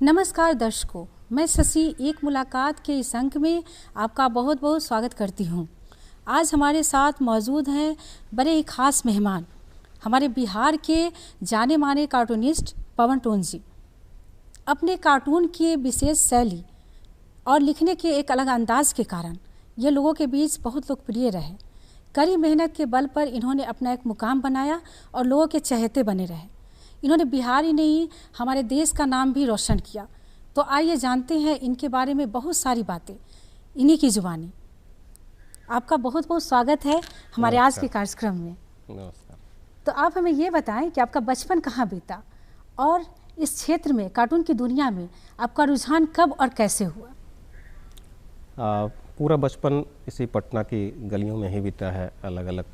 नमस्कार दर्शकों, मैं शशि एक मुलाकात के इस अंक में आपका बहुत बहुत स्वागत करती हूँ। आज हमारे साथ मौजूद हैं बड़े ही खास मेहमान, हमारे बिहार के जाने माने कार्टूनिस्ट पवन टोन जी। अपने कार्टून की विशेष शैली और लिखने के एक अलग अंदाज के कारण ये लोगों के बीच बहुत लोकप्रिय रहे। कड़ी मेहनत के बल पर इन्होंने अपना एक मुकाम बनाया और लोगों के चहेते बने रहे। इन्होंने बिहार ही नहीं हमारे देश का नाम भी रोशन किया। तो आइए जानते हैं इनके बारे में बहुत सारी बातें इन्हीं की जुबानी। आपका बहुत बहुत स्वागत है हमारे आज के कार्यक्रम में। नमस्कार। तो आप हमें ये बताएं कि आपका बचपन कहाँ बीता और इस क्षेत्र में कार्टून की दुनिया में आपका रुझान कब और कैसे हुआ? पूरा बचपन इसी पटना की गलियों में ही बीता है, अलग अलग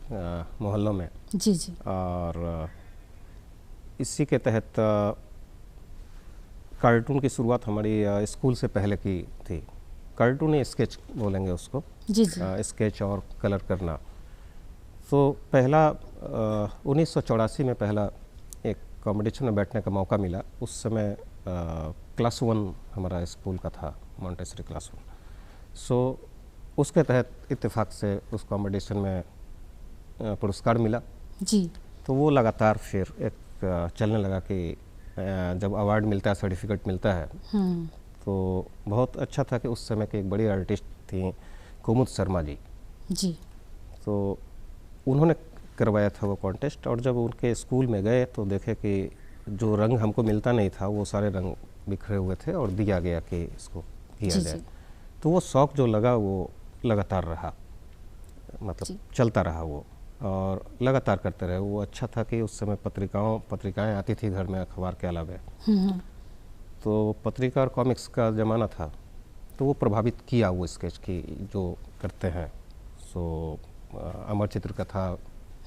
मोहल्लों में। जी जी। और इसी के तहत कार्टून की शुरुआत हमारी स्कूल से पहले की थी। कार्टून ही स्केच बोलेंगे उसको। जी जी। स्केच और कलर करना। तो पहला 1984 में पहला एक कंपटीशन में बैठने का मौका मिला। उस समय क्लास 1 हमारा स्कूल का था, मॉन्टेसरी क्लास 1। सो उसके तहत इत्तेफाक से उस कंपटीशन में पुरस्कार मिला जी। तो वो लगातार फिर एक चलने लगा कि जब अवार्ड मिलता है, सर्टिफिकेट मिलता है, तो बहुत अच्छा था कि उस समय के एक बड़ी आर्टिस्ट थी कुमुद शर्मा जी। जी। तो उन्होंने करवाया था वो कॉन्टेस्ट, और जब उनके स्कूल में गए तो देखे कि जो रंग हमको मिलता नहीं था वो सारे रंग बिखरे हुए थे और दिया गया कि इसको किया जाए। तो वो शौक़ जो लगा वो लगातार रहा, मतलब चलता रहा वो, और लगातार करते रहे। वो अच्छा था कि उस समय पत्रिकाएं आती थी घर में, अखबार के अलावा। तो पत्रिका और कॉमिक्स का ज़माना था, तो वो प्रभावित किया वो स्केच की जो करते हैं। सो अमर चित्र का था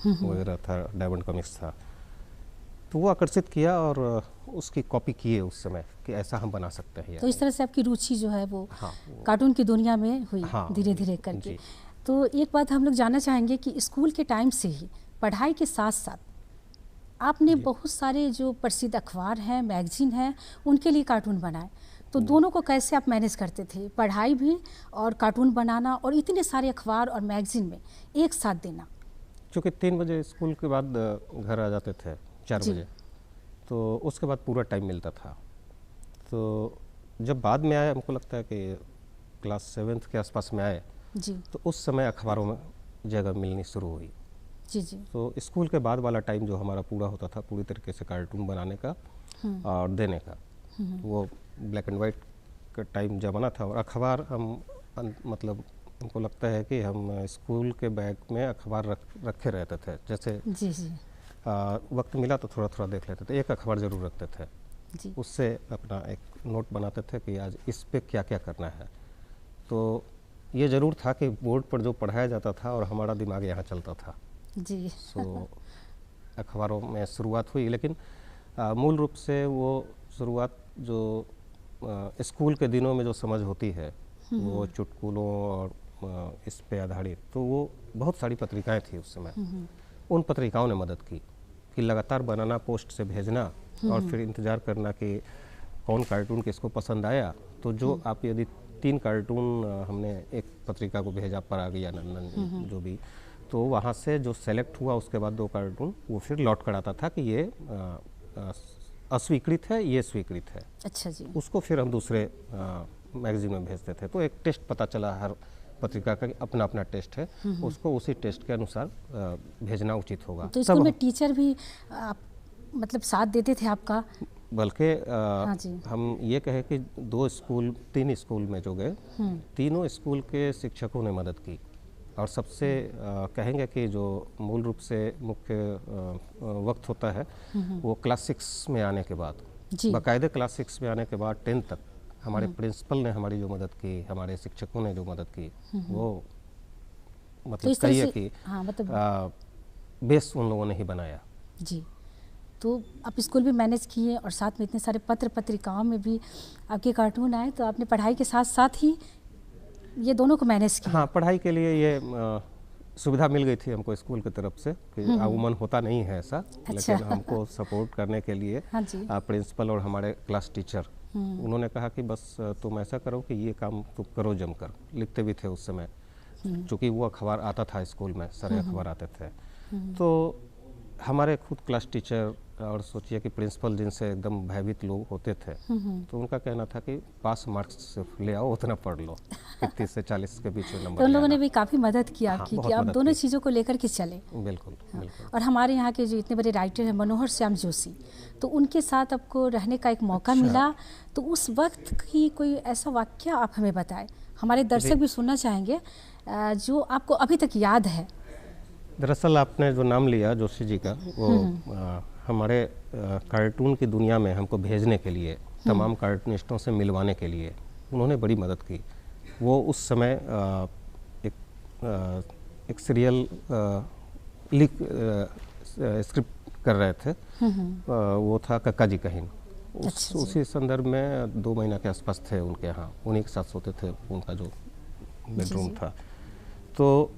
वगैरह था, डायमंड कॉमिक्स था, तो वो आकर्षित किया और उसकी कॉपी किए उस समय कि ऐसा हम बना सकते हैं। तो इस तरह से आपकी रुचि जो है वो कार्टून की दुनिया में हुई धीरे धीरे करके। तो एक बात हम लोग जानना चाहेंगे कि स्कूल के टाइम से ही पढ़ाई के साथ साथ आपने बहुत सारे जो प्रसिद्ध अखबार हैं, मैगजीन हैं, उनके लिए कार्टून बनाए। तो दोनों को कैसे आप मैनेज करते थे, पढ़ाई भी और कार्टून बनाना, और इतने सारे अखबार और मैगजीन में एक साथ देना? चूँकि 3 बजे स्कूल के बाद घर आ जाते थे, 4 बजे, तो उसके बाद पूरा टाइम मिलता था। तो जब बाद में आया, हमको लगता है कि क्लास 7th के आसपास में आए जी, तो उस समय अखबारों में जगह मिलनी शुरू हुई। जी जी। तो स्कूल के बाद वाला टाइम जो हमारा पूरा होता था पूरी तरीके से कार्टून बनाने का और देने का, वो ब्लैक एंड वाइट का टाइम ज़माना था। और अखबार हम मतलब हमको लगता है कि हम स्कूल के बैग में अखबार रखे रहते थे। जैसे जी जी। वक्त मिला तो थोड़ा थोड़ा देख लेते थे, एक अखबार ज़रूर रखते थे जी। उससे अपना एक नोट बनाते थे कि आज इस पे क्या क्या करना है। तो ये ज़रूर था कि बोर्ड पर जो पढ़ाया जाता था और हमारा दिमाग यहाँ चलता था। जी। सो अखबारों में शुरुआत हुई, लेकिन मूल रूप से वो शुरुआत जो स्कूल के दिनों में जो समझ होती है वो चुटकुलों और इस पे आधारित, तो वो बहुत सारी पत्रिकाएं थी उस समय। उन पत्रिकाओं ने मदद की कि लगातार बनाना, पोस्ट से भेजना और फिर इंतज़ार करना कि कौन कार्टून किसको पसंद आया। तो जो आप यदि 3 कार्टून हमने एक पत्रिका को भेजा, पराग या नंदन जो भी, तो वहाँ से जो सेलेक्ट हुआ उसके बाद 2 कार्टून वो फिर लौट कर आता था कि ये अस्वीकृत है, ये स्वीकृत है। अच्छा जी। उसको फिर हम दूसरे मैगजीन में भेजते थे। तो एक टेस्ट पता चला हर पत्रिका का, अपना अपना टेस्ट है, उसको उसी टेस्ट के अनुसार भेजना उचित होगा। तो स्कूल में टीचर भी मतलब साथ देते थे आपका? बल्कि हम ये कहें कि 3 स्कूल में जो गए, तीनों स्कूल के शिक्षकों ने मदद की। और सबसे कहेंगे कि जो मूल रूप से मुख्य वक्त होता है वो क्लास 6 में आने के बाद, बाकायदे क्लास 6 में आने के बाद 10 तक हमारे प्रिंसिपल ने हमारी जो मदद की, हमारे शिक्षकों ने जो मदद की, वो मतलब कहिए कि बेस उन लोगों ने ही बनाया। जी। तो आप स्कूल भी मैनेज किए और साथ में इतने सारे पत्र पत्रिकाओं में भी आपके कार्टून आए, तो आपने पढ़ाई के साथ साथ ही ये दोनों को मैनेज किया? हाँ, पढ़ाई के लिए ये सुविधा मिल गई थी हमको स्कूल की तरफ से कि अमूमन होता नहीं है ऐसा। अच्छा। लेकिन हमको सपोर्ट करने के लिए प्रिंसिपल और हमारे क्लास टीचर उन्होंने कहा कि बस तुम ऐसा करो कि ये काम तुम करो जमकर। लिखते भी थे उस समय, चूँकि वो अखबार आता था स्कूल में, सारे अखबार आते थे। तो हमारे खुद क्लास टीचर और सोचिए कि प्रिंसिपल जिनसे एकदम भयभीत लोग होते थे, तो उनका कहना था कि पास मार्क्स सिर्फ ले आओ, उतना पढ़ लो कि 30 से 40 के बीच में नंबर। तो उन लोगों ने भी काफ़ी मदद की आपकी, हाँ, कि आप मदद दोनों की। चीज़ों को लेकर के चले। बिल्कुल हाँ। बिल्कुल। और हमारे यहाँ के जो इतने बड़े राइटर हैं मनोहर श्याम जोशी, तो उनके साथ आपको रहने का एक मौका मिला, तो उस वक्त की कोई ऐसा वाक्य आप हमें बताएं, हमारे दर्शक भी सुनना चाहेंगे, जो आपको अभी तक याद है। दरअसल आपने जो नाम लिया जोशी जी का, वो हमारे कार्टून की दुनिया में हमको भेजने के लिए, तमाम कार्टूनिस्टों से मिलवाने के लिए उन्होंने बड़ी मदद की। वो उस समय एक सीरियल स्क्रिप्ट कर रहे थे, वो था कक्का जी कहीन। उसी संदर्भ में 2 महीना के आसपास थे उनके यहाँ, उन्हीं के साथ सोते थे, उनका जो बेडरूम था। तो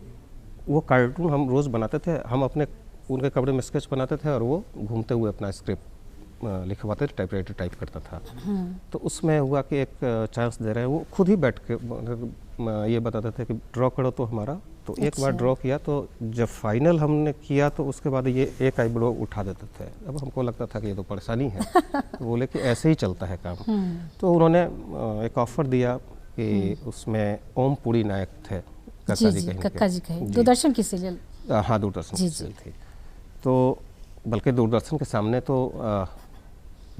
वो कार्टून हम रोज़ बनाते थे, हम अपने उनके कमरे में स्केच बनाते थे और वो घूमते हुए अपना स्क्रिप्ट लिखवाते थे, टाइपराइटर टाइप करता था। तो उसमें हुआ कि एक चांस दे रहे हैं, वो खुद ही बैठ के ये बताते थे कि ड्रॉ करो तो हमारा। तो एक बार ड्रॉ किया, तो जब फाइनल हमने किया तो उसके बाद ये एक आईब्रो उठा देते थे। अब हमको लगता था कि ये तो परेशानी है, तो बोले कि ऐसे ही चलता है काम। तो उन्होंने एक ऑफ़र दिया कि उसमें ओम पुरी नायक थे, कक्का जी कहीन, दूरदर्शन की सीरियल। हाँ, दूरदर्शन की सीरियल थी। तो बल्कि दूरदर्शन के सामने तो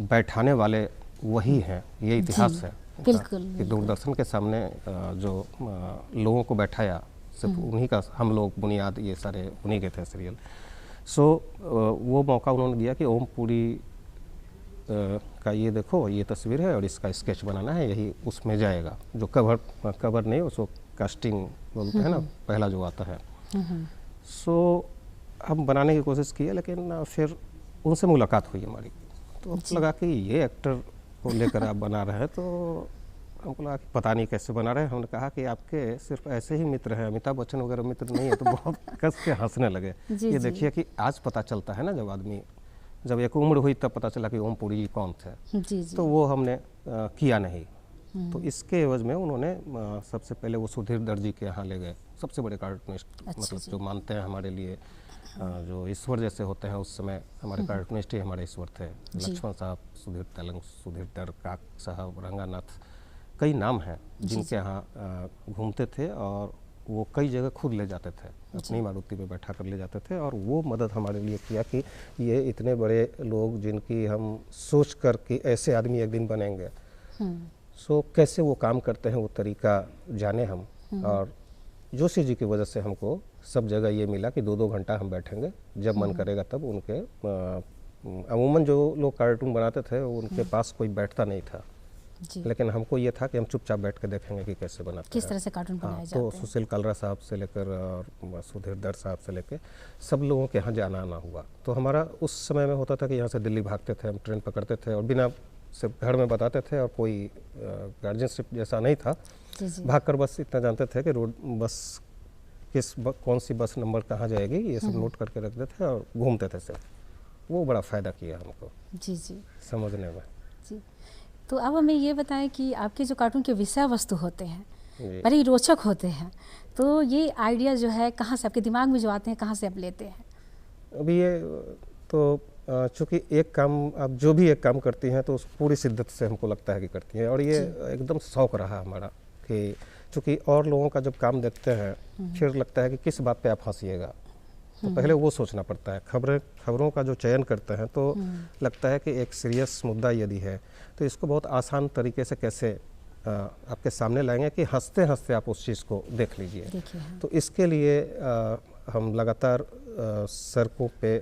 बैठाने वाले वही हैं, ये इतिहास है बिल्कुल, कि दूरदर्शन के सामने जो लोगों को बैठाया, सिर्फ उन्हीं का, हम लोग बुनियाद ये सारे उन्हीं के थे सीरियल। सो वो मौका उन्होंने दिया कि ओम पुरी का ये देखो, ये तस्वीर है और इसका स्केच बनाना है, यही उसमें जाएगा। जो कवर नहीं, उसको कास्टिंग बोलते हैं ना, पहला जो आता है। सो हम बनाने की कोशिश की है, लेकिन फिर उनसे मुलाकात हुई हमारी, तो लगा कि ये एक्टर को लेकर आप बना रहे हैं, तो हमको लगा कि पता नहीं कैसे बना रहे हैं। हमने कहा कि आपके सिर्फ ऐसे ही मित्र हैं, अमिताभ बच्चन वगैरह मित्र नहीं है। तो बहुत कस के हंसने लगे। ये देखिए कि आज पता चलता है ना, जब आदमी, जब एक उम्र हुई तब पता चला कि ओम पुरी जी कौन थे। तो वो हमने किया नहीं। तो इसके एवज में उन्होंने सबसे पहले वो सुधीर दर्जी के यहाँ ले गए, सबसे बड़े कार्टूनिस्ट, मतलब जो मानते हैं हमारे लिए जो ईश्वर जैसे होते हैं। उस समय हमारे कार्टूनिस्ट ही हमारे ईश्वर थे। लक्ष्मण साहब, सुधीर तेलंग, सुधीर दर, काक साहब, रंगानाथ, कई नाम हैं जिनके यहाँ घूमते थे, और वो कई जगह खुद ले जाते थे, अपनी मारुति में बैठा कर ले जाते थे। और वो मदद हमारे लिए किया कि ये इतने बड़े लोग जिनकी हम सोच कर कि ऐसे आदमी एक दिन बनेंगे, सो कैसे वो काम करते हैं, वो तरीका जाने हम। और जोशी जी की वजह से हमको सब जगह ये मिला कि 2-2 घंटा हम बैठेंगे, जब मन करेगा तब। उनके अमूमन जो लोग कार्टून बनाते थे उनके पास कोई बैठता नहीं था, लेकिन हमको ये था कि हम चुपचाप बैठ के देखेंगे कि कैसे बनाते हैं, किस तरह से कार्टून बनाए जाते हैं। तो सुशील कालरा साहब से लेकर और सुधीर दर साहब से लेकर सब लोगों के यहाँ जाना आना हुआ। तो हमारा उस समय में होता था कि यहाँ से दिल्ली भागते थे, हम ट्रेन पकड़ते थे और बिना सिर्फ घर में बताते थे, और कोई गार्जियनशिप जैसा नहीं था। भागकर बस इतना जानते थे कि रोड बस कौन सी बस नंबर कहाँ जाएगी, ये सब नोट करके रखते थे और घूमते थे सिर्फ। वो बड़ा फ़ायदा किया हमको समझने में। तो अब हमें ये बताएं कि आपके जो कार्टून के विषय वस्तु होते हैं बड़े ही रोचक होते हैं, तो ये आइडिया जो है कहाँ से आपके दिमाग में जो आते हैं, कहाँ से आप लेते हैं? अभी ये तो चूँकि एक काम, आप जो भी एक काम करती हैं तो उस पूरी शिद्दत से हमको लगता है कि करती हैं, और ये एकदम शौक़ रहा हमारा कि चूँकि और लोगों का जब काम देखते हैं फिर लगता है कि किस बात पे आप हंसिएगा, तो पहले वो सोचना पड़ता है। खबरों का जो चयन करते हैं तो लगता है कि एक सीरियस मुद्दा यदि है तो इसको बहुत आसान तरीके से कैसे आपके सामने लाएंगे कि हंसते हंसते आप उस चीज़ को देख लीजिए। तो इसके लिए हम लगातार सड़कों पे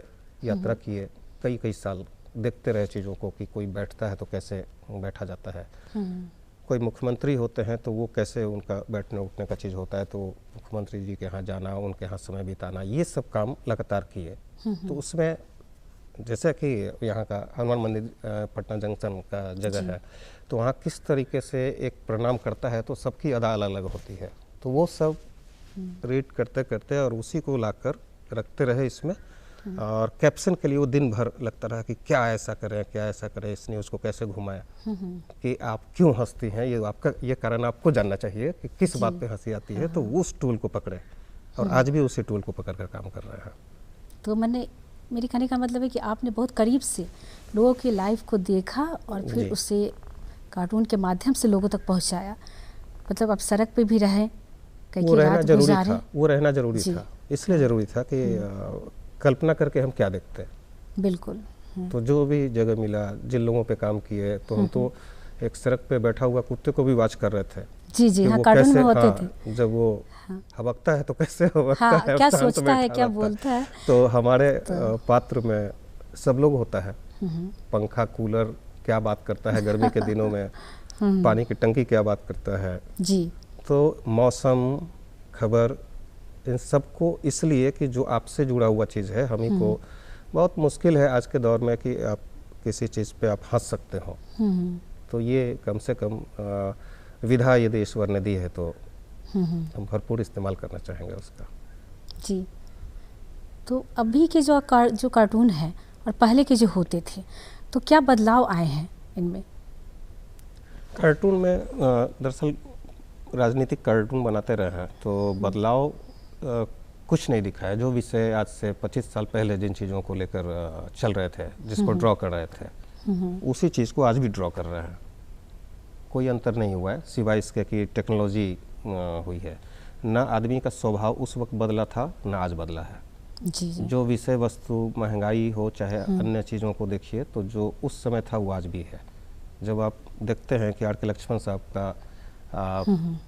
यात्रा किए, कई साल देखते रहे चीज़ों को कि कोई बैठता है तो कैसे बैठा जाता है, कोई मुख्यमंत्री होते हैं तो वो कैसे उनका बैठने उठने का चीज़ होता है, तो मुख्यमंत्री जी के यहाँ जाना, उनके यहाँ समय बिताना, ये सब काम लगातार किए। तो उसमें जैसे कि यहाँ का हनुमान मंदिर पटना जंक्शन का जगह है, तो वहाँ किस तरीके से एक प्रणाम करता है तो सबकी अदा अलग अलग होती है, तो वो सब रीड करते करते और उसी को लाकर रखते रहे इसमें, और कैप्शन के लिए वो दिन भर लगता रहा कि क्या ऐसा करें, क्या ऐसा करें, इसने उसको कैसे घुमाया कि आप क्यों हंसती हैं, ये आपका ये कारण आपको जानना चाहिए कि किस बात पे हंसी आती है। तो उस टूल को पकड़े और आज भी उसी टूल को पकड़ कर काम कर रहे हैं। तो मेरे कहने का मतलब है कि आपने बहुत करीब से लोगों की लाइफ को देखा और फिर उसे कार्टून के माध्यम से लोगों तक पहुंचाया। मतलब आप सड़क पे भी रहे, वो रहना जरूरी था, वो रहना जरूरी था, इसलिए जरूरी था कि कल्पना करके हम क्या देखते हैं। बिल्कुल। तो जो भी जगह मिला, जिन लोगों पे काम किए, तो हम तो एक सड़क पे बैठा हुआ कुत्ते को भी वॉच कर रहे थे। जी जी हाँ, कार्टून में होते थे। जब वो हबकता है तो कैसे हबकता है, क्या सोचता है, क्या बोलता है। तो हमारे पात्र में सब लोग होता है। पंखा, कूलर क्या बात करता है गर्मी के दिनों में, पानी की टंकी क्या बात करता है जी। तो मौसम, खबर, इन सबको इसलिए कि जो आपसे जुड़ा हुआ चीज़ है, हम ही को बहुत मुश्किल है आज के दौर में कि आप किसी चीज़ पे आप हंस सकते हो। तो ये कम से कम विधा यदि ईश्वर ने दी है तो हम भरपूर इस्तेमाल करना चाहेंगे उसका। जी। तो अभी के जो कार्टून है और पहले के जो होते थे, तो क्या बदलाव आए हैं इनमें? कार्टून में दरअसल राजनीतिक कार्टून बनाते रहे हैं तो बदलाव कुछ नहीं दिखा है। जो विषय आज से 25 साल पहले जिन चीज़ों को लेकर चल रहे थे, जिसको ड्रॉ कर रहे थे, उसी चीज़ को आज भी ड्रॉ कर रहे हैं। कोई अंतर नहीं हुआ है, सिवाय इसके कि टेक्नोलॉजी हुई है। ना आदमी का स्वभाव उस वक्त बदला था, ना आज बदला है। जी जी। जो विषय वस्तु, महंगाई हो चाहे अन्य चीज़ों को देखिए, तो जो उस समय था वो आज भी है। जब आप देखते हैं कि आर.के. लक्ष्मण साहब का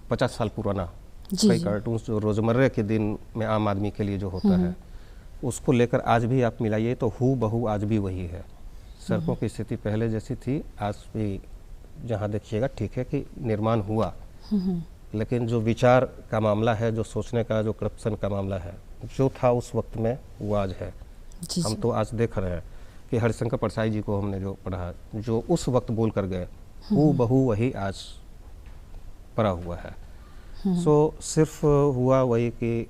50 साल पुराना कई कार्टून्स जो रोज़मर्रे के दिन में आम आदमी के लिए जो होता है, उसको लेकर आज भी आप मिलाइए तो हू बहू आज भी वही है। सड़कों की स्थिति पहले जैसी थी, आज भी जहाँ देखिएगा ठीक है कि निर्माण हुआ, लेकिन जो विचार का मामला है, जो सोचने का, जो करप्शन का मामला है, जो था उस वक्त में वो आज है। हम तो आज देख रहे हैं कि हरिशंकर प्रसाद जी को हमने जो पढ़ा, जो उस वक्त बोल कर गए, हू बहू वही आज पड़ा हुआ है। सो सिर्फ हुआ वही कि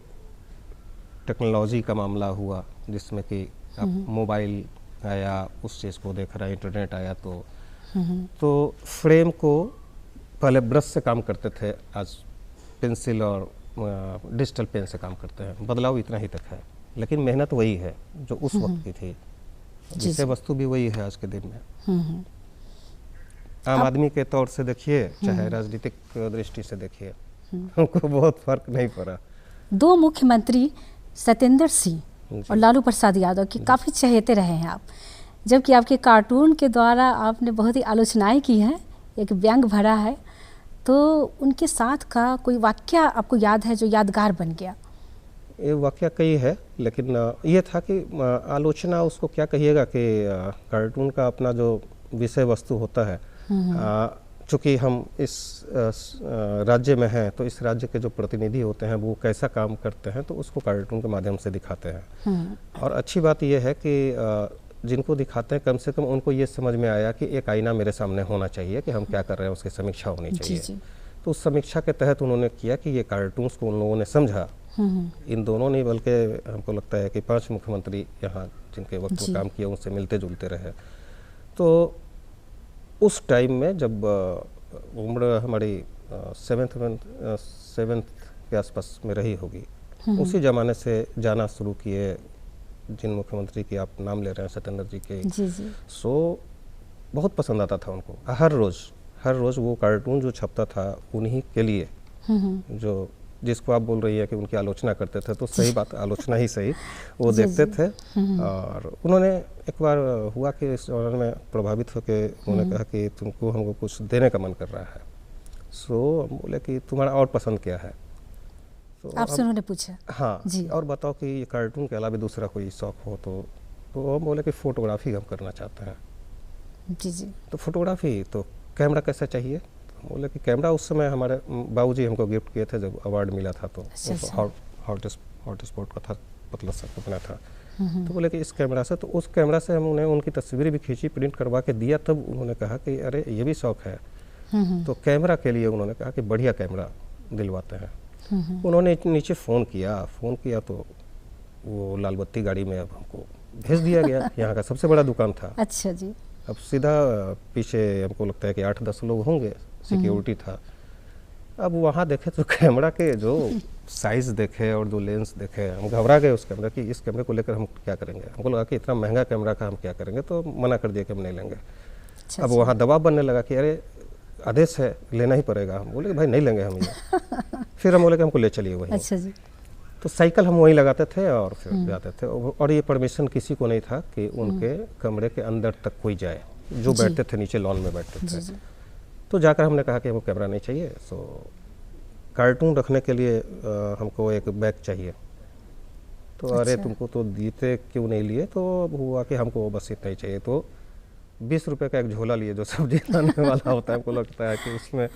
टेक्नोलॉजी का मामला हुआ, जिसमें कि अब मोबाइल आया, उस चीज़ को देख रहा है, इंटरनेट आया, तो फ्रेम को पहले ब्रश से काम करते थे, आज पेंसिल और डिजिटल पेन से काम करते हैं। बदलाव इतना ही तक है, लेकिन मेहनत वही है जो उस वक्त की थी। विषय वस्तु भी वही है आज के दिन में। आम आदमी के तौर से देखिए, चाहे राजनीतिक दृष्टि से देखिए, हमको बहुत फर्क नहीं पड़ा। दो मुख्यमंत्री सत्येंद्र सिंह और लालू प्रसाद यादव की काफ़ी चहेते रहे हैं आप, जबकि आपके कार्टून के द्वारा आपने बहुत ही आलोचनाएं की हैं, एक व्यंग भरा है। तो उनके साथ का कोई वाक्य आपको याद है जो यादगार बन गया? ये वाक्य कई है, लेकिन ये था कि आलोचना उसको क्या कहिएगा कि कार्टून का अपना जो विषय वस्तु होता है, चूँकि हम इस राज्य में हैं, तो इस राज्य के जो प्रतिनिधि होते हैं वो कैसा काम करते हैं, तो उसको कार्टून के माध्यम से दिखाते हैं। और अच्छी बात यह है कि जिनको दिखाते हैं, कम से कम उनको ये समझ में आया कि एक आईना मेरे सामने होना चाहिए कि हम क्या कर रहे हैं, उसकी समीक्षा होनी चाहिए। तो उस समीक्षा के तहत उन्होंने किया कि ये कार्टून्स को उन लोगों ने समझा। इन दोनों ने, बल्कि हमको लगता है कि 5 मुख्यमंत्री यहाँ जिनके वक्त में काम किया उनसे मिलते जुलते रहे। तो उस टाइम में जब उम्र हमारी 7th के आसपास में रही होगी, उसी ज़माने से जाना शुरू किए जिन मुख्यमंत्री की आप नाम ले रहे हैं, सत्येंद्र जी के। सो बहुत पसंद आता था उनको। हर रोज़ वो कार्टून जो छपता था उन्हीं के लिए, जो जिसको आप बोल रही है कि उनकी आलोचना करते थे, तो सही बात, आलोचना ही सही, वो देखते थे। और उन्होंने एक बार हुआ कि इस दौरान में प्रभावित होकर उन्होंने कहा कि तुमको हमको कुछ देने का मन कर रहा है। सो हम बोले कि तुम्हारा और पसंद क्या है? तो आपसे उन्होंने पूछा? हाँ जी। और बताओ कि ये कार्टून के अलावा दूसरा कोई शौक हो तो हम बोले कि फ़ोटोग्राफी हम करना चाहते हैं। जी। तो फोटोग्राफी, तो कैमरा कैसा चाहिए? तो बोले कि कैमरा उस समय हमारे बाबूजी हमको गिफ्ट किए थे जब अवार्ड मिला था, तो हॉट स्पॉट का था, पतला सा बना था। तो बोले कि इस कैमरा से, तो उस कैमरा से हमने उनकी तस्वीरें भी खींची, प्रिंट करवा के दिया। तब उन्होंने कहा कि अरे ये भी शौक है। तो कैमरा के लिए उन्होंने कहा कि बढ़िया कैमरा दिलवाते हैं। उन्होंने नीचे फ़ोन किया तो वो लाल बत्ती गाड़ी में अब हमको भेज दिया गया। यहाँ का सबसे बड़ा दुकान था। अच्छा जी। अब सीधा पीछे हमको लगता है कि 8-10 लोग होंगे, सिक्योरिटी था। अब वहाँ देखे तो कैमरा के जो साइज देखे और जो लेंस देखे, हम घबरा गए उस कैमरा की, इस कैमरे को लेकर हम क्या करेंगे। हमको लगा कि इतना महंगा कैमरा का हम क्या करेंगे, तो मना कर दिया कि हम नहीं लेंगे। अच्छा, अब वहाँ दबाव बनने लगा कि अरे आदेश है, लेना ही पड़ेगा। हम बोले कि भाई नहीं लेंगे हम ये। फिर हम बोले कि हमको ले चलिए वहीं। अच्छा जी। तो साइकिल हम वहीं लगाते थे और फिर जाते थे। और ये परमिशन किसी को नहीं था कि उनके कमरे के अंदर तक कोई जाए, जो बैठते थे नीचे लॉन में बैठते थे। तो जाकर हमने कहा कि हमको कैमरा नहीं चाहिए, सो कार्टून रखने के लिए हमको एक बैग चाहिए। तो अरे तुमको तो देते क्यों नहीं लिए, तो हुआ कि हमको बस इतना ही चाहिए। तो 20 रुपये का एक झोला लिए, जो सब्जी लाने वाला होता है, हमको लगता है कि उसमें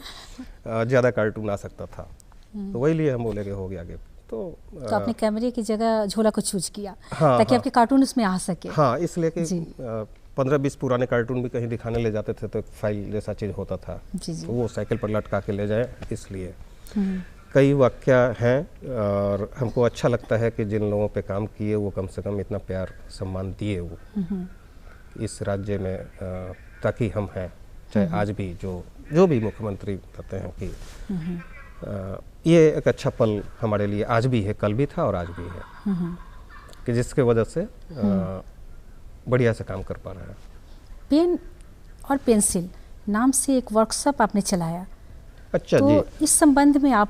ज़्यादा कार्टून आ सकता था, तो वही लिए। हम बोले कि हो गया गिफ्ट। तो आपने कैमरे की जगह झोला को चूज किया, हाँ, ताकि आपके कार्टून उसमें आ सके। हाँ, इसलिए कि 15-20 पुराने कार्टून भी कहीं दिखाने ले जाते थे तो एक फाइल जैसा चीज़ होता था, तो वो साइकिल पर लटका के ले जाए, इसलिए। कई वाक्य हैं और हमको अच्छा लगता है कि जिन लोगों पे काम किए वो कम से कम इतना प्यार सम्मान दिए वो इस राज्य में, ताकि हम हैं, चाहे आज भी जो भी मुख्यमंत्री कहते हैं कि ये एक अच्छा पल हमारे लिए आज भी है, कल भी था और आज भी है, कि जिसके वजह से बढ़िया से काम कर पा रहे हैं। पेन और पेंसिल नाम से एक वर्कशॉप आपने चलाया। अच्छा तो जी। इस संबंध में आप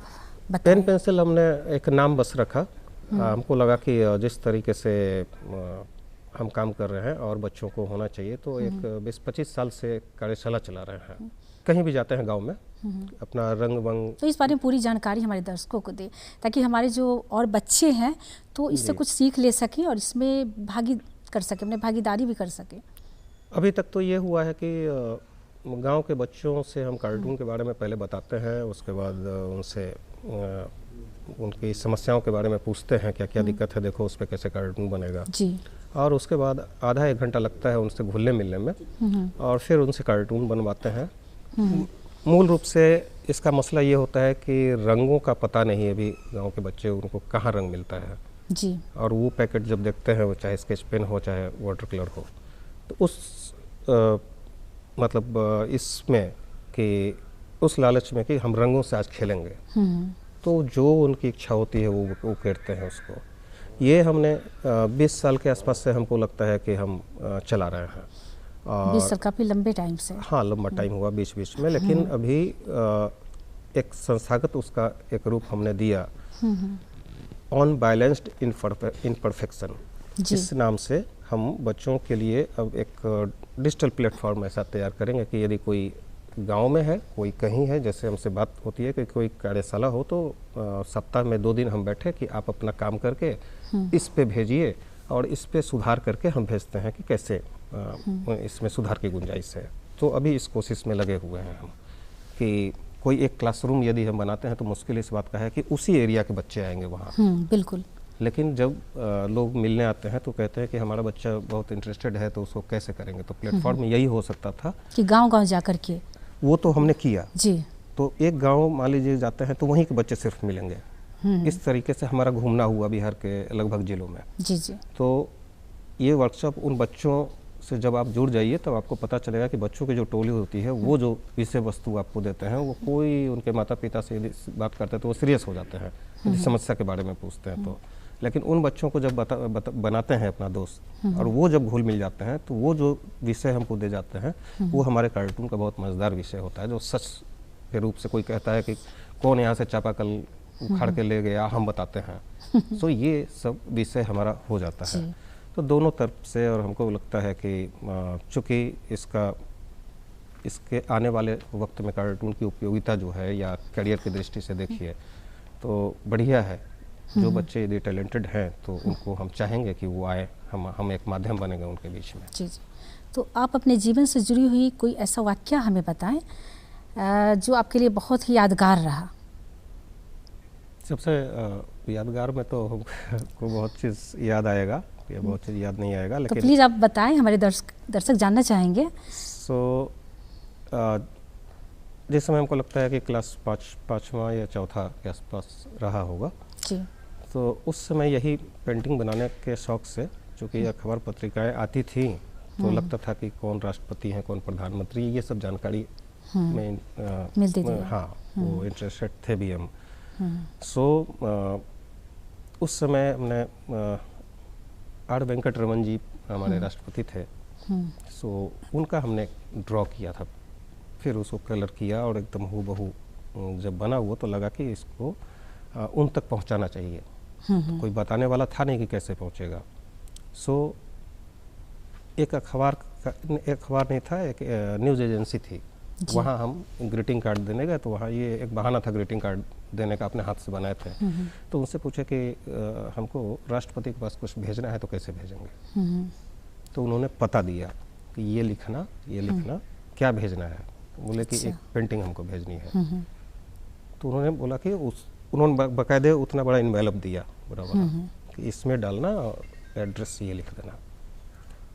बताएं। पेन पेंसिल हमने एक नाम बस रखा। हमको लगा कि जिस तरीके से हम काम कर रहे हैं और बच्चों को होना चाहिए, तो एक 20-25 साल से कार्यशाला चला रहे हैं। कहीं भी जाते हैं गांव में, अपना रंग वंग। तो इस बारे में पूरी जानकारी हमारे दर्शकों को दे, ताकि हमारे जो और बच्चे हैं तो इससे कुछ सीख ले सकें और इसमें भागी कर सके, अपने भागीदारी भी कर सके। अभी तक तो ये हुआ है कि गांव के बच्चों से हम कार्टून के बारे में पहले बताते हैं, उसके बाद उनसे उनकी समस्याओं के बारे में पूछते हैं, क्या क्या दिक्कत है, देखो उस पर कैसे कार्टून बनेगा जी। और उसके बाद आधा 1 घंटा लगता है उनसे घुलने मिलने में, और फिर उनसे कार्टून बनवाते हैं। मूल रूप से इसका मसला ये होता है कि रंगों का पता नहीं है अभी गाँव के बच्चे, उनको कहाँ रंग मिलता है जी। और वो पैकेट जब देखते हैं, वो चाहे स्केच पेन हो चाहे वाटर कलर हो, तो उस मतलब इसमें कि उस लालच में कि हम रंगों से आज खेलेंगे, तो जो उनकी इच्छा होती है वो करते हैं उसको। ये हमने 20 साल के आसपास से हमको लगता है कि हम चला रहे हैं। 20 साल काफ़ी लंबे टाइम से। हाँ, लंबा टाइम हुआ बीच बीच में, लेकिन अभी एक संस्थागत उसका एक रूप हमने दिया, ऑन बैलेंस्ड इनपरफेक्शन। इस नाम से हम बच्चों के लिए अब एक डिजिटल प्लेटफॉर्म ऐसा तैयार करेंगे कि यदि कोई गांव में है, कोई कहीं है, जैसे हमसे बात होती है कि कोई कार्यशाला हो, तो सप्ताह में 2 दिन हम बैठे कि आप अपना काम करके इस पे भेजिए और इस पे सुधार करके हम भेजते हैं कि कैसे इसमें सुधार की गुंजाइश है। तो अभी इस कोशिश में लगे हुए हैं हम कि कोई एक क्लासरूम यदि हम बनाते हैं तो मुश्किल इस बात का है कि उसी एरिया के बच्चे आएंगे वहाँ। बिल्कुल। लेकिन जब लोग मिलने आते हैं तो कहते हैं कि हमारा बच्चा बहुत इंटरेस्टेड है, तो उसको कैसे करेंगे। तो प्लेटफॉर्म में यही हो सकता था कि गांव-गांव जा कर के, वो तो हमने किया जी। तो एक गांव मान लीजिए जाते हैं तो वहीं के बच्चे सिर्फ मिलेंगे। इस तरीके से हमारा घूमना हुआ बिहार के लगभग जिलों में। जी जी। तो ये वर्कशॉप उन बच्चों से जब आप जुड़ जाइए तब आपको पता चलेगा कि बच्चों की जो टोली होती है, वो जो विषय वस्तु आपको देते हैं, वो कोई उनके माता पिता से यदि बात करते हैं तो वो सीरियस हो जाते हैं, यदि समस्या के बारे में पूछते हैं तो। लेकिन उन बच्चों को जब बनाते हैं अपना दोस्त, और वो जब घुल मिल जाते हैं, तो वो जो विषय हमको दे जाते हैं वो हमारे कार्टून का बहुत मज़ेदार विषय होता है, जो सच के रूप से कोई कहता है कि कौन यहाँ से चापाकल उखाड़ के ले गया, हम बताते हैं। सो ये सब विषय हमारा हो जाता है, तो दोनों तरफ से। और हमको लगता है कि चूँकि इसके आने वाले वक्त में कार्टून की उपयोगिता जो है, या करियर की दृष्टि से देखिए तो बढ़िया है। जो बच्चे यदि टैलेंटेड हैं तो उनको हम चाहेंगे कि वो आए, हम एक माध्यम बनेंगे उनके बीच में। जी जी। तो आप अपने जीवन से जुड़ी हुई कोई ऐसा वाक्य हमें बताएं जो आपके लिए बहुत ही यादगार रहा। सबसे यादगार में तो हमको बहुत चीज़ याद आएगा, या बहुत चीज़ याद नहीं आएगा, लेकिन तो प्लीज़ आप बताएं, हमारे दर्शक जानना चाहेंगे। जिस समय हमको लगता है कि क्लास 5वां या चौथा के आसपास रहा होगा जी। तो उस समय यही पेंटिंग बनाने के शौक़ से चूँकि अखबार पत्रिकाएं आती थी तो लगता था कि कौन राष्ट्रपति हैं, कौन प्रधानमंत्री, ये सब जानकारी में मिलती थी। हाँ, वो इंटरेस्टेड थे भी हम। सो उस समय हमने आर वेंकट रमन जी हमारे राष्ट्रपति थे, सो उनका हमने ड्रॉ किया था, फिर उसको कलर किया और एकदम हूबहू जब बना हुआ तो लगा कि इसको उन तक पहुंचाना चाहिए। तो कोई बताने वाला था नहीं कि कैसे पहुंचेगा। सो एक अखबार नहीं था, एक न्यूज़ एजेंसी थी, वहाँ हम ग्रीटिंग कार्ड देने गए। तो वहाँ ये एक बहाना था ग्रीटिंग कार्ड देने का, अपने हाथ से बनाए थे। तो उनसे पूछे कि हमको राष्ट्रपति के पास कुछ भेजना है तो कैसे भेजेंगे। तो उन्होंने पता दिया कि ये लिखना क्या भेजना है। बोले कि एक पेंटिंग हमको भेजनी है। तो उन्होंने बोला कि उन्होंने बाकायदे उतना बड़ा इन्वेलप दिया बड़ा कि इसमें डालना और एड्रेस ये लिख देना।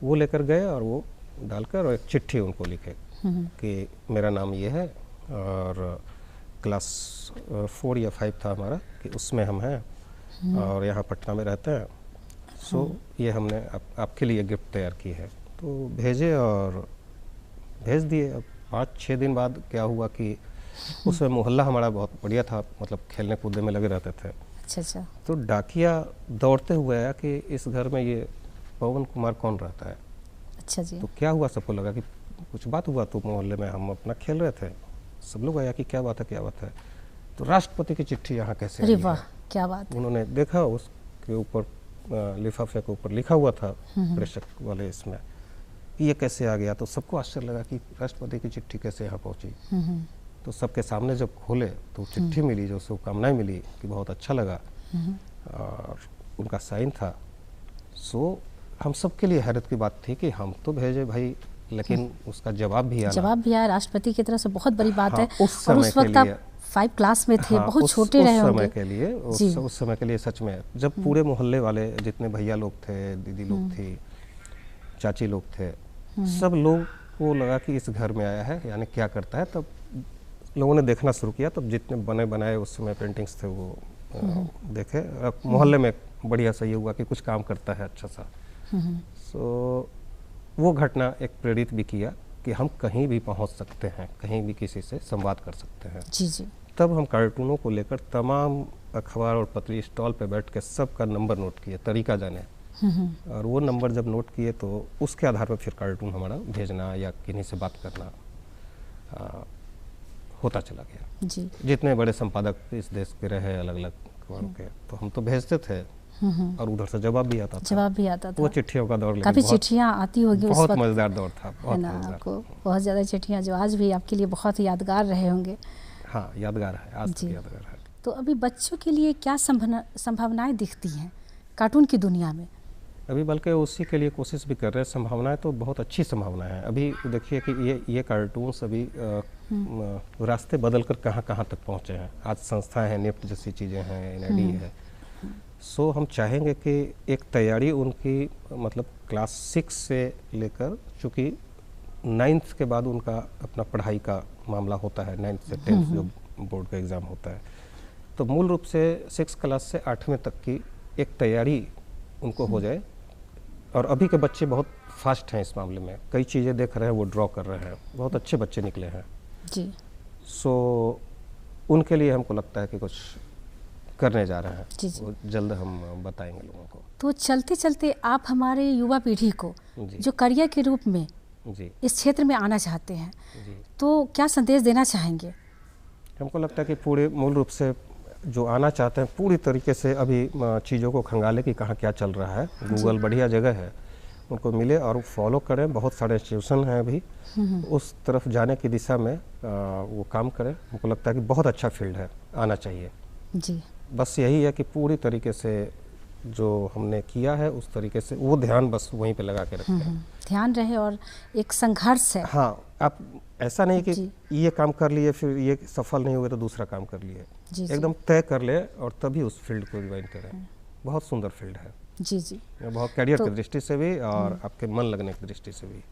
वो लेकर गए और वो डालकर और एक चिट्ठी उनको लिखे कि मेरा नाम ये है और क्लास 4 या 5 था हमारा, कि उसमें हम हैं और यहाँ पटना में रहते हैं। सो ये हमने आपके लिए गिफ्ट तैयार की है। तो भेजे और भेज दिए। अब 5-6 दिन बाद क्या हुआ कि उसमें मोहल्ला हमारा बहुत बढ़िया था, मतलब खेलने कूदने में लगे रहते थे। अच्छा। तो डाकिया दौड़ते हुए आया कि इस घर में ये पवन कुमार कौन रहता है। अच्छा जी। तो क्या हुआ, सबको लगा कि कुछ बात हुआ। तो मोहल्ले में हम अपना खेल रहे थे, सब लोग आया कि क्या बात है। तो राष्ट्रपति की चिट्ठी यहाँ कैसे आई है? वाह, क्या बात है। उन्होंने देखा, उसके ऊपर लिफाफे के ऊपर लिखा हुआ था प्रेषक वाले इसमें, कि ये कैसे आ गया। तो सबको आश्चर्य लगा कि राष्ट्रपति की चिट्ठी कैसे यहाँ पहुँची। तो सबके सामने जब खोले तो चिट्ठी मिली, जो शुभकामनाएं मिली कि बहुत अच्छा लगा और उनका साइन था। सो हम सबके लिए हैरत की बात थी कि हम तो भेजे भाई, लेकिन उसका जवाब भी आया राष्ट्रपति की तरफ से, बहुत बड़ी बात है। उस समय के लिए 5 क्लास में थे, बहुत छोटे रहे होंगे। उस समय के लिए सच में, जब पूरे मोहल्ले वाले जितने भैया लोग थे, दीदी लोग थी, चाची लोग थे, सब लोग को लगा कि इस घर में आया है, यानी क्या करता है। तब लोगों ने देखना शुरू किया। तब जितने बने बनाए उस समय पेंटिंग्स थे वो देखे। मोहल्ले में बढ़िया सा ये हुआ कि कुछ काम करता है अच्छा सा। सो वो घटना एक प्रेरित भी किया कि हम कहीं भी पहुंच सकते हैं, कहीं भी किसी से संवाद कर सकते हैं। जी। तब हम कार्टूनों को लेकर तमाम अखबार और पत्री स्टॉल पे बैठ के सबका नंबर नोट किए, तरीका जाने। और वो नंबर जब नोट किए तो उसके आधार पर फिर कार्टून हमारा भेजना या किन्हीं से बात करना होता चला गया। जी। जितने बड़े संपादक इस देश के रहे अलग अलग अखबारों के, तो हम तो भेजते थे और उधर से जवाब भी आता था। वो चिट्ठियों का दौर, काफी चिट्ठियां आती होगी उस वक्त। बहुत मजेदार दौर था, बहुत ज्यादा चिट्ठियां जो आज भी आपके लिए बहुत यादगार रहे होंगे। हाँ, यादगार है, आज तक यादगार है। तो अभी बच्चों के लिए क्या संभावनाएं दिखती हैं कार्टून की दुनिया में? अभी बल्कि उसी के लिए कोशिश भी कर रहे हैं। संभावनाएं तो बहुत अच्छी संभावनाएं हैं। अभी देखिए कि ये कार्टून्स अभी रास्ते बदल कर कहाँ तक पहुँचे हैं। आज संस्थाएं हैं, निफ्ट जैसी चीज़ें हैं, NID है। सो हम चाहेंगे कि एक तैयारी उनकी, मतलब क्लास 6 से लेकर, चूँकि 9th के बाद उनका अपना पढ़ाई का मामला होता है, 9th से 10th जो बोर्ड का एग्ज़ाम होता है। तो मूल रूप से 6 क्लास से 8वें तक की एक तैयारी उनको हो जाए। और अभी के बच्चे बहुत फास्ट हैं इस मामले में, कई चीज़ें देख रहे हैं, वो ड्रॉ कर रहे हैं, बहुत अच्छे बच्चे निकले हैं जी। सो उनके लिए हमको लगता है कि कुछ करने जा रहे हैं जी। वो जल्द हम बताएंगे लोगों को। तो चलते चलते आप हमारे युवा पीढ़ी को जो करियर के रूप में जी इस क्षेत्र में आना चाहते हैं जी, तो क्या संदेश देना चाहेंगे? हमको लगता है कि पूरे मूल रूप से जो आना चाहते हैं पूरी तरीके से अभी चीज़ों को खंगाले कि कहाँ क्या चल रहा है। गूगल बढ़िया जगह है, उनको मिले और फॉलो करें। बहुत सारे इंस्टीट्यूशन हैं अभी, उस तरफ जाने की दिशा में वो काम करें। हमको लगता है कि बहुत अच्छा फील्ड है, आना चाहिए जी। बस यही है कि पूरी तरीके से जो हमने किया है उस तरीके से वो ध्यान बस वहीं पे लगा के रखें। ध्यान रहे और एक संघर्ष है। हाँ, आप ऐसा नहीं कि ये काम कर लिए फिर ये सफल नहीं हुए तो दूसरा काम कर लिए, एकदम तय कर ले और तभी उस फील्ड को ज्वाइन करें। बहुत सुंदर फील्ड है जी जी, बहुत करियर की दृष्टि से भी और आपके मन लगने की दृष्टि से भी।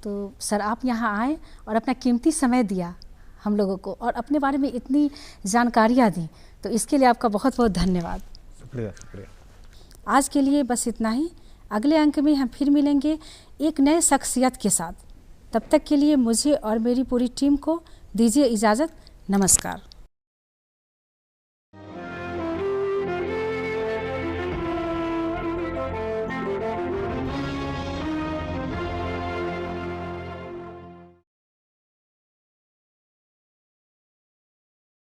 तो सर आप यहाँ आए और अपना कीमती समय दिया हम लोगों को और अपने बारे में इतनी जानकारियाँ दी, तो इसके लिए आपका बहुत बहुत धन्यवाद। शुक्रिया शुक्रिया। आज के लिए बस इतना ही। अगले अंक में हम फिर मिलेंगे एक नए शख्सियत के साथ। तब तक के लिए मुझे और मेरी पूरी टीम को दीजिए इजाज़त। नमस्कार।